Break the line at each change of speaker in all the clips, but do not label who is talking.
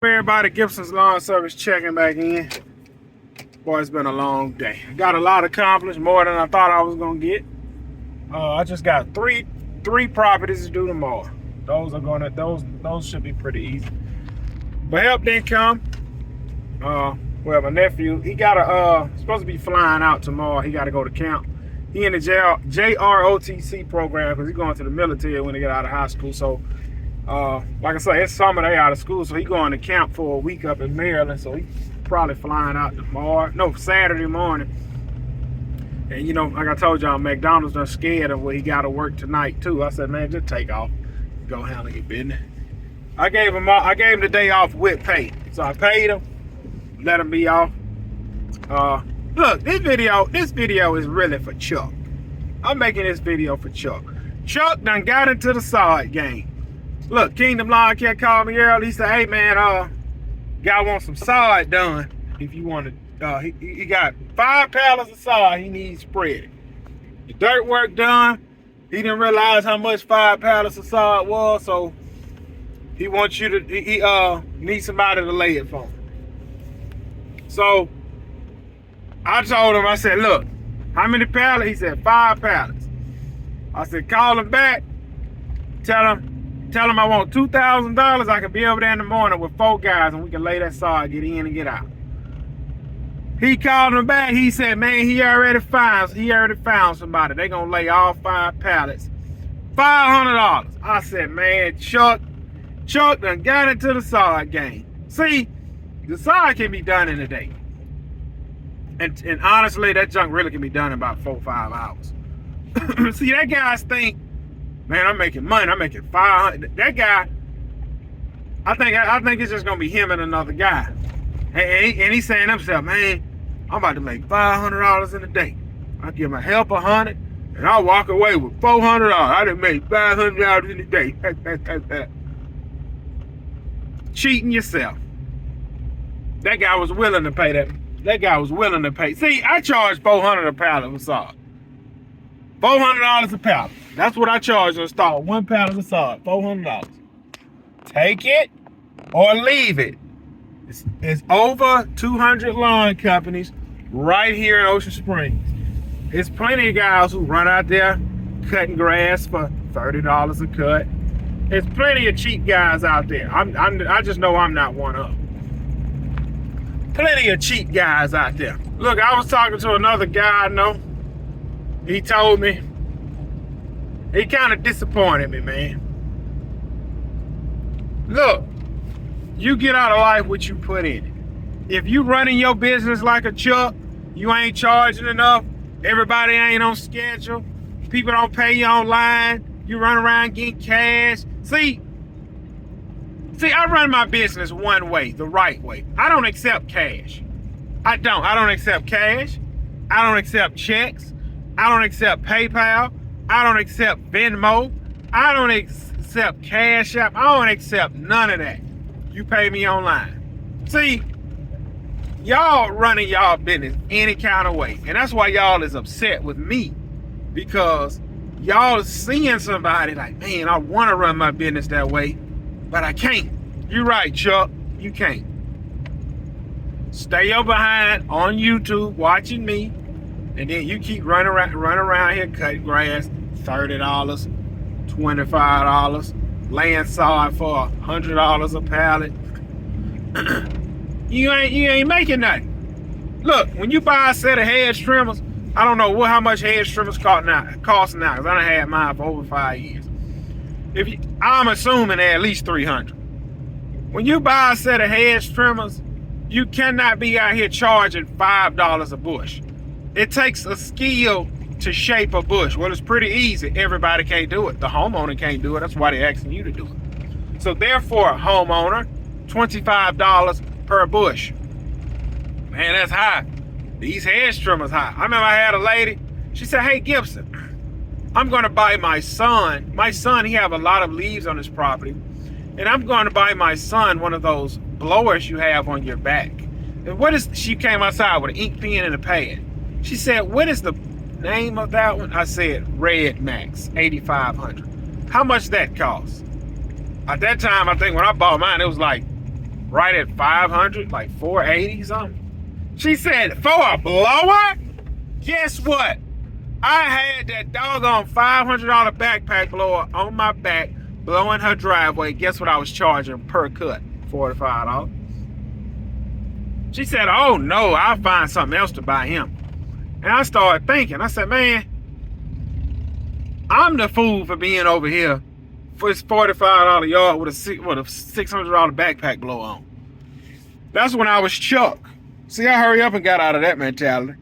Everybody, Gibson's Lawn Service checking back in. Boy, it's been a long day. Got a lot accomplished, more than I thought I was gonna get. I just got three properties to do tomorrow. Those should be pretty easy. But help didn't come. Well, my nephew, he got supposed to be flying out tomorrow. He got to go to camp. He in the JROTC program because he's going to the military when he get out of high school. So, like I say, it's summer day out of school, so he going to camp for a week up in Maryland. So he probably flying out tomorrow. No, Saturday morning. And you know, like I told y'all, McDonald's done scared of where he got to work tonight too. I said, man, just take off, go handle your business. I gave him the day off with pay, so I paid him, let him be off. Look, this video is really for Chuck. I'm making this video for Chuck. Chuck done got into the sod game. Look, Kingdom Lawn Care called me early. He said, hey man, guy wants some sod done. If you want to, he got 5 pallets of sod he needs spread. The dirt work done. He didn't realize how much 5 pallets of sod was, so he wants you to, he needs somebody to lay it for him. So I told him, I said, look, how many pallets? He said 5 pallets. I said, call him back, tell him I want $2,000. I can be over there in the morning with 4 guys and we can lay that sod, get in and get out. He called him back. He said, man, he already found somebody. They gonna lay all 5 pallets. $500. I said, man, Chuck done got into the sod game. See, the sod can be done in a day. And honestly, that junk really can be done in about 4 or 5 hours. See, that guys think, man, I'm making money. I'm making 500. That guy, I think it's just gonna be him and another guy. And he's saying to himself, man, I'm about to make $500 in a day. I give my help $100, and I'll walk away with $400. I done made $500 in a day. Cheating yourself. That guy was willing to pay that. That guy was willing to pay. See, I charge $400 a pallet of sod. $400 a pallet. That's what I charge to install 1 pallet of sod. $400. Take it or leave it. It's over 200 lawn companies right here in Ocean Springs. There's plenty of guys who run out there cutting grass for $30 a cut. There's plenty of cheap guys out there. I just know I'm not one of them. Plenty of cheap guys out there. Look, I was talking to another guy I know. He told me, he kind of disappointed me, man. Look, you get out of life what you put in it. If you running your business like a Chuck, you ain't charging enough, everybody ain't on schedule, people don't pay you online, you run around getting cash. See, I run my business one way, the right way. I don't accept cash. I don't accept cash. I don't accept checks. I don't accept PayPal. I don't accept Venmo. I don't accept Cash App. I don't accept none of that. You pay me online. See, y'all running y'all business any kind of way. And that's why y'all is upset with me. Because y'all seeing somebody like, man, I want to run my business that way, but I can't. You're right, Chuck. You can't. Stay your behind on YouTube watching me, and then you keep running around here cutting grass, $30, $25, laying sod for $100 a pallet. you ain't making nothing. Look, when you buy a set of hedge trimmers, I don't know how much hedge trimmers cost now, because I done had mine for over 5 years. I'm assuming they're at least $300. When you buy a set of hedge trimmers, you cannot be out here charging $5 a bush. It takes a skill to shape a bush. Well, it's pretty easy. Everybody can't do it. The homeowner can't do it. That's why they're asking you to do it. So therefore, homeowner, $25 per bush. Man, that's high. These hedge trimmers high. I remember I had a lady, she said, hey Gibson, I'm gonna buy my son, he have a lot of leaves on his property, and I'm gonna buy my son one of those blowers you have on your back. And she came outside with an ink pen and a pad. She said, what is the name of that one? I said, Red Max, 8,500. How much that cost? At that time, I think when I bought mine, it was like right at 500, like 480 something. She said, for a blower? Guess what? I had that doggone $500 backpack blower on my back, blowing her driveway. Guess what I was charging per cut? $45. She said, oh no, I'll find something else to buy him. And I started thinking, I said, man, I'm the fool for being over here for this $45 yard with a $600 backpack blow on. That's when I was Chuck. See, I hurry up and got out of that mentality.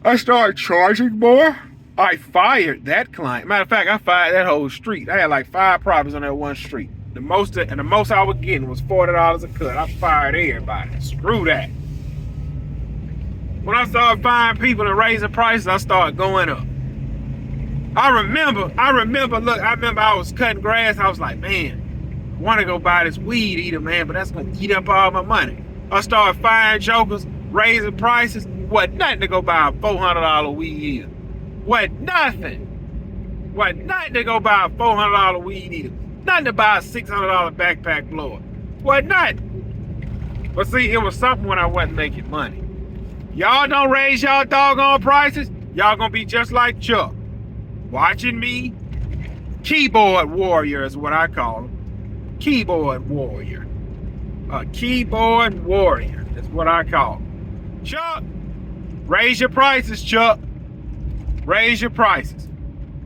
I started charging more. I fired that client. Matter of fact, I fired that whole street. I had like 5 properties on that one street. The most I was getting was $40 a cut. I fired everybody. Screw that. When I started finding people and raising prices, I started going up. I remember I was cutting grass. I was like, man, I want to go buy this weed eater, man, but that's going to eat up all my money. I started finding jokers, raising prices. Wasn't nothing to go buy a $400 weed eater. Wasn't nothing to go buy a $400 weed eater. Nothing to buy a $600 backpack blower. Wasn't nothing. But see, it was something when I wasn't making money. Y'all don't raise y'all doggone prices, y'all gonna be just like Chuck. Watching me, keyboard warrior is what I call him. Keyboard warrior. A keyboard warrior is what I call him. Chuck, raise your prices, Chuck. Raise your prices.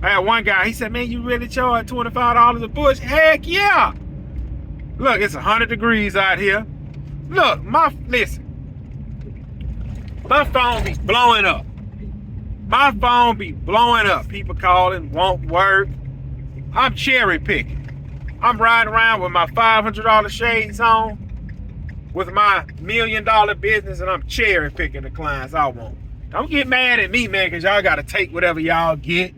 I had one guy, he said, man, you really charge $25 a bush? Heck yeah. Look, it's 100 degrees out here. Look, listen. My phone be blowing up. My phone be blowing up. People calling, won't work. I'm cherry picking. I'm riding around with my $500 shades on, with my $1 million business, and I'm cherry picking the clients I want. Don't get mad at me, man, because y'all got to take whatever y'all get.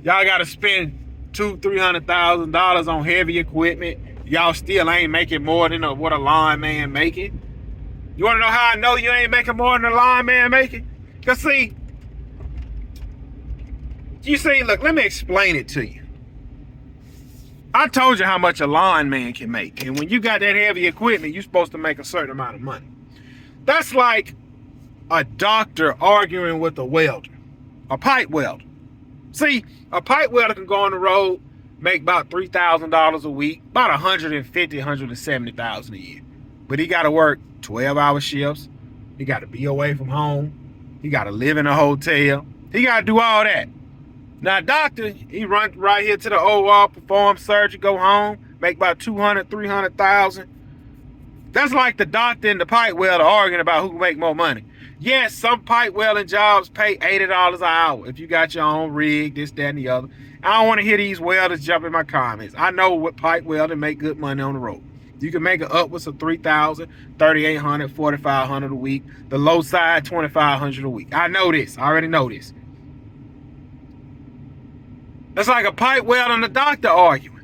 Y'all got to spend $200,000-$300,000 on heavy equipment. Y'all still ain't making more than what a lineman making. You want to know how I know you ain't making more than a lineman making? Because see, look, let me explain it to you. I told you how much a lineman can make. And when you got that heavy equipment, you're supposed to make a certain amount of money. That's like a doctor arguing with a welder, a pipe welder. See, a pipe welder can go on the road, make about $3,000 a week, about $150,000, $170,000 a year. But he got to work 12-hour shifts. He got to be away from home. He got to live in a hotel. He got to do all that. Now, doctor, he run right here to the OR, perform surgery, go home, make about $200,000, $300,000. That's like the doctor and the pipe welder arguing about who can make more money. Yes, some pipe welding jobs pay $80 an hour if you got your own rig, this, that, and the other. I don't want to hear these welders jump in my comments. I know what pipe welding make good money on the road. You can make it upwards of $3,000, $3,800, $4,500 a week. The low side, $2,500 a week. I know this. I already know this. That's like a pipe welder and a doctor arguing.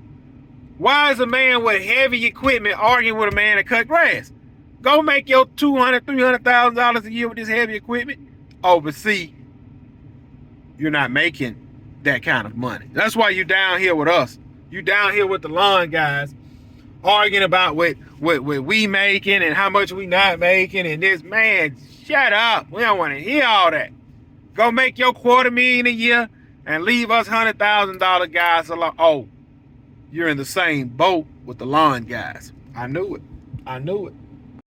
Why is a man with heavy equipment arguing with a man that cut grass? Go make your $200,000, $300,000 a year with this heavy equipment. Oh, but see, you're not making that kind of money. That's why you down here with us. You down here with the lawn guys, arguing about what we making and how much we not making. And this, man, shut up. We don't want to hear all that. Go make your $250,000 a year and leave us $100,000 guys alone. Oh, you're in the same boat with the lawn guys. I knew it. I knew it.